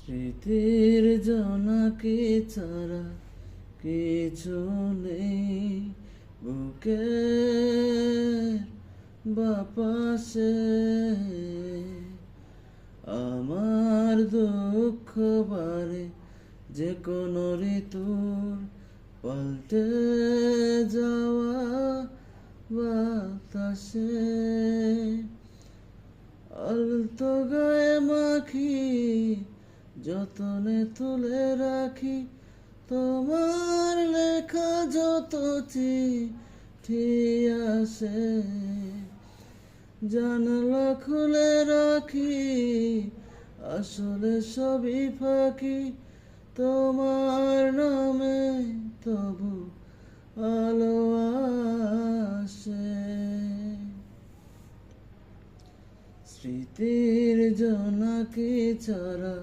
স্মৃতির জোনাকি ছাড়া কিছু নেই বুকের বাপাশে। আমার দুঃখ বারে যে কোনো ঋতুর পাল্টে যাওয়া বাতাসে। আলতো গায়ে মাখি যতনে তুলে রাখি তোমার লেখা যত চিঠি আসে। জানলা খুলে রাখি আসলে সবই ফাঁকি তোমার নামে তবু আলো আসে। স্মৃতির জোনাকি ছাড়া